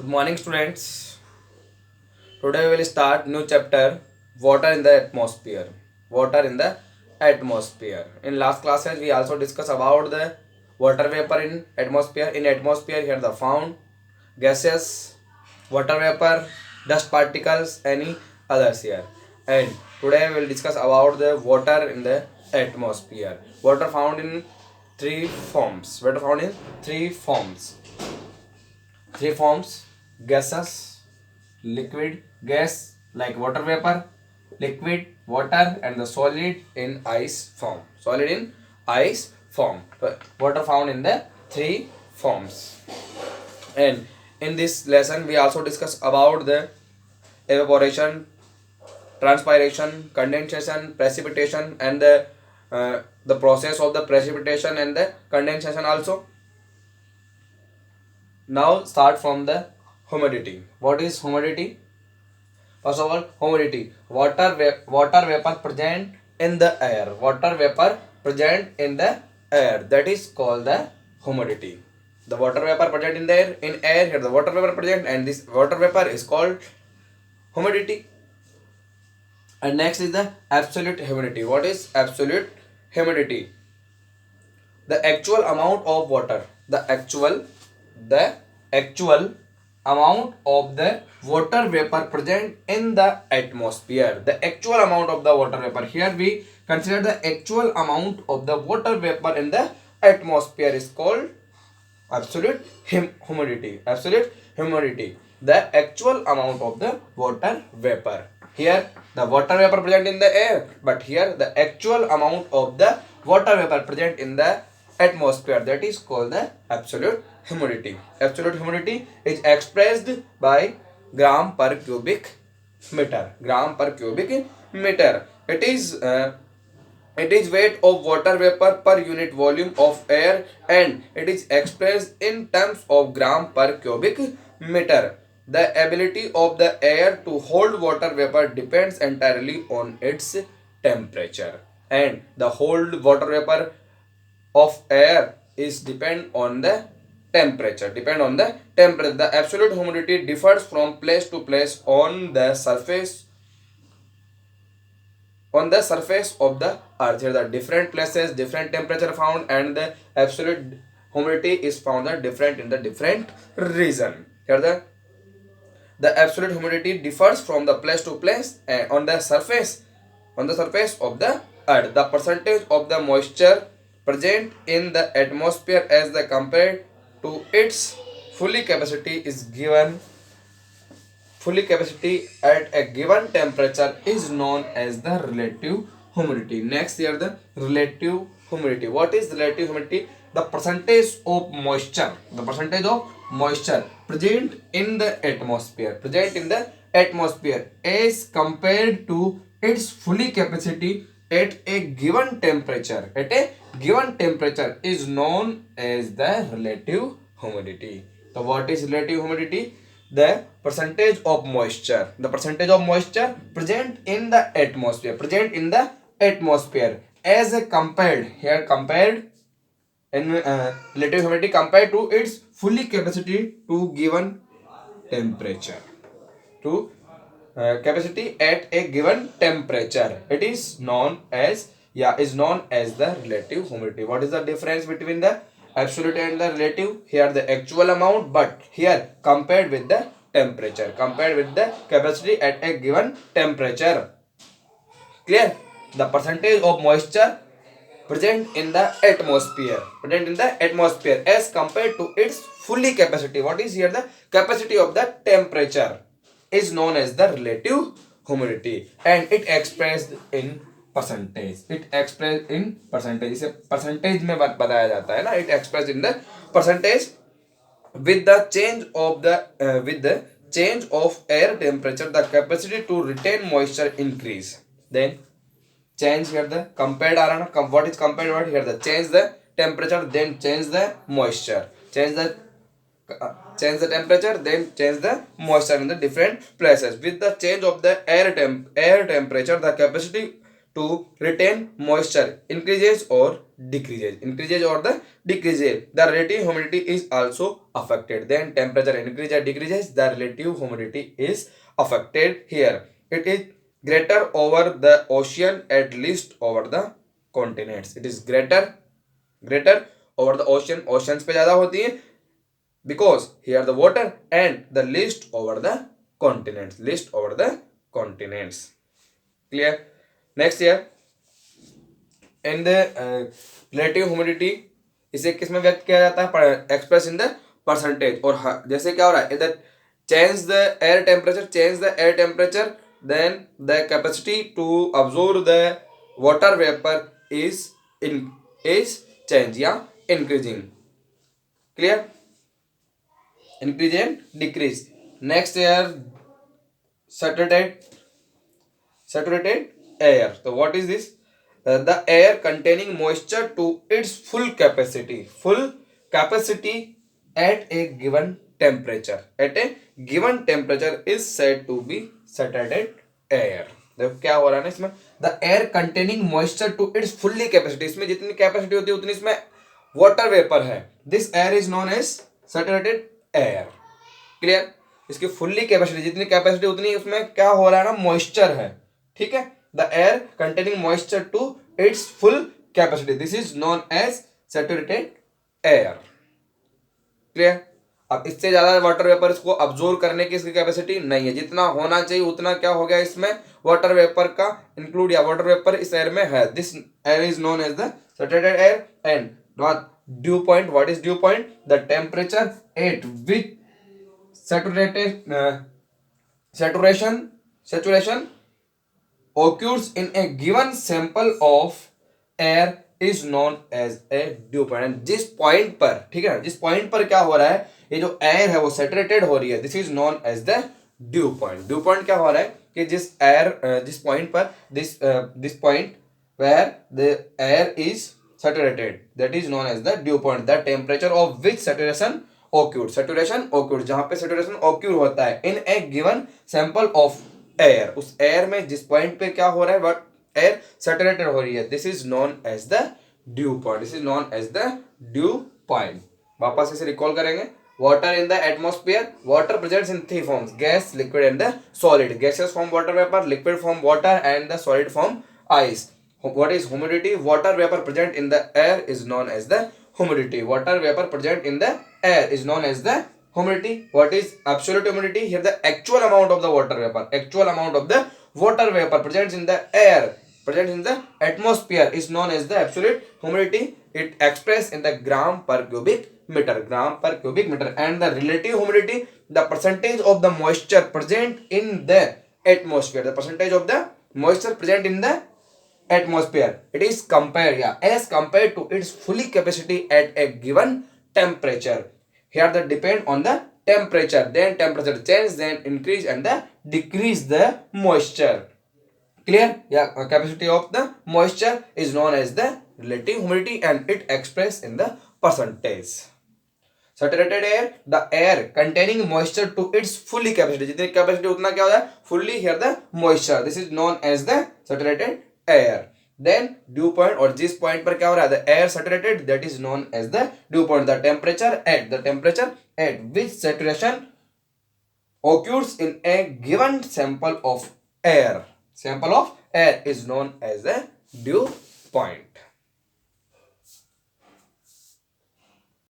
Good morning, students. Today we will start new chapter, water in the atmosphere. Water in the atmosphere. In last classes, we also discussed about the water vapor in atmosphere. In atmosphere, here the found gases, water vapor, dust particles, any others here. And today we will discuss about the water in the atmosphere. Water found in three forms. Water found in three forms. Three forms: gases, liquid gas like water vapor, liquid water, and the solid in ice form. Solid in ice form. Water found in the three forms. And in this lesson, we also discuss about the evaporation, transpiration, condensation, precipitation, and the process of the precipitation and the condensation also. Now start from the humidity. What is humidity? First of all, humidity. Water vapor present in the air. Water vapor present in the air. That is called the humidity. The water vapor present in the air. In air, here the water vapor present, and this water vapor is called humidity. And next is the absolute humidity. What is absolute humidity? The actual amount of water. The actual amount of the water vapor present in the atmosphere. The actual amount of the water vapor. Here we consider the actual amount of the water vapor in the atmosphere is called absolute humidity. Absolute humidity. The actual amount of the water vapor. Here the water vapor present in the air, but here the actual amount of the water vapor present in the atmosphere, that is called the absolute humidity. Absolute humidity is expressed by gram per cubic meter. Gram per cubic meter. It is weight of water vapor per unit volume of air, and it is expressed in terms of gram per cubic meter. The ability of the air to hold water vapor depends entirely on its temperature, and the hold water vapor of air is depend on the temperature. The absolute humidity differs from place to place on the surface of the earth. Here the different places, different temperature found, and the absolute humidity is found different in the different region. Here the absolute humidity differs from the place to place on the surface of the earth. The percentage of the moisture present in the atmosphere as the compared to its fully capacity is given. Fully capacity at a given temperature is known as the relative humidity. Next here the relative humidity. What is relative humidity? The percentage of moisture. The percentage of moisture present in the atmosphere. Present in the atmosphere as compared to its fully capacity at a given temperature. At a given temperature is known as the relative humidity. So what is relative humidity? The percentage of moisture. The percentage of moisture present in the atmosphere. Present in the atmosphere as a compared. Here compared in relative humidity compared to its fully capacity to given temperature. To capacity at a given temperature. It is known as the relative humidity. What is the difference between the absolute and the relative? Here the actual amount, but here compared with the temperature. Compared with the capacity at a given temperature. Clear? The percentage of moisture present in the atmosphere as compared to its fully capacity. What is here the capacity of the temperature is known as the relative humidity, and it expressed in percentage. इसे percentage में बताया जाता है ना. It expressed in the percentage with the change of air temperature. The capacity to retain moisture increase. Then change here the compared आ रहा ना. What is compared? What here the change the temperature, then change the moisture. Change the temperature, then change the moisture in the different places. With the change of the air temperature, the capacity to retain moisture increases or decreases. Increases or the decreases, the relative humidity is also affected. Then temperature increases or decreases, the relative humidity is affected. Here it is greater over the ocean, at least over the continents. It is greater over the ocean, oceans पे ज्यादा होती है, because here the water, and the least over the continents, least over the continents. Clear? Next here, in the relative humidity, इसे किस में व्यक्त किया जाता है? Express in the percentage. और जैसे क्या हो रहा है इधर, change the air temperature, then the capacity to absorb the water vapor is change या increasing. Clear? Increase and decrease. Next here, saturated air. So what is this? The air containing moisture to its full capacity at a given temperature. At a given temperature is said to be saturated air. देखो क्या हो रहा है ना इसमें, the air containing moisture to its fully capacity, इसमें जितनी capacity होती है उतनी इसमें वाटर वेपर है. This air is known as saturated air. Clear? इसकी फुल्ली कैपेसिटी, जितनी कैपेसिटी उतनी उसमें क्या हो रहा है ना, मॉइस्चर है. ठीक है, the air containing moisture to its full capacity, this is known as saturated air. Clear? अब इससे ज्यादा वाटर वेपर इसको अब्जॉर्ब करने की इसकी कैपेसिटी नहीं है. जितना होना चाहिए उतना क्या हो गया इसमें वाटर वेपर का इंक्लूड, या वाटर वेपर इस एयर में है. This air is known as the saturated air. And dew point, what is dew point? The temperature at which saturation occurs in a given sample of air is known as a dew point. जिस point पर, ठीक है, जिस point पर क्या हो रहा है, ये जो एयर है वो सैचुरेटेड हो रही है, this is known as the dew point. Dew point क्या हो रहा है कि जिस पॉइंट पर this point where the air is saturated, that is known as the dew point. The temperature of which saturation occurred, जहां पे saturation occur होता है in a given sample of air, उस एयर में जिस पॉइंट पे क्या हो रहा है, बट एयर सैचुरेटेड हो रही है, this is known as the dew point. This is known as the dew point. वापस इसे रिकॉल करेंगे. Water in the atmosphere, water presents in three forms, gas, liquid and the solid. Gases form water vapour, liquid form water, and the solid form ice. What is humidity? Water vapor present in the air is known as the humidity. Water vapor present in the air is known as the humidity. What is absolute humidity? Here the actual amount of the water vapor, actual amount of the water vapor present in the air, present in the atmosphere is known as the absolute humidity. It expressed in the gram per cubic meter, gram per cubic meter. And the relative humidity, the percentage of the moisture present in the atmosphere, the percentage of the moisture present in the atmosphere, it is compared, as compared to its fully capacity at a given temperature. Here they depend on the temperature, then temperature change, then increase and the decrease the moisture. Clear? Capacity of the moisture is known as the relative humidity, and it expressed in the percentage. Saturated air, the air containing moisture to its fully capacity, जितनी capacity उतना क्या होता है, fully. Here the moisture, this is known as the saturated air. Then dew point, और जिस point पर क्या हो रहा है, the air saturated, that is known as the dew point. The temperature at which saturation occurs in a given sample of air is known as the dew point.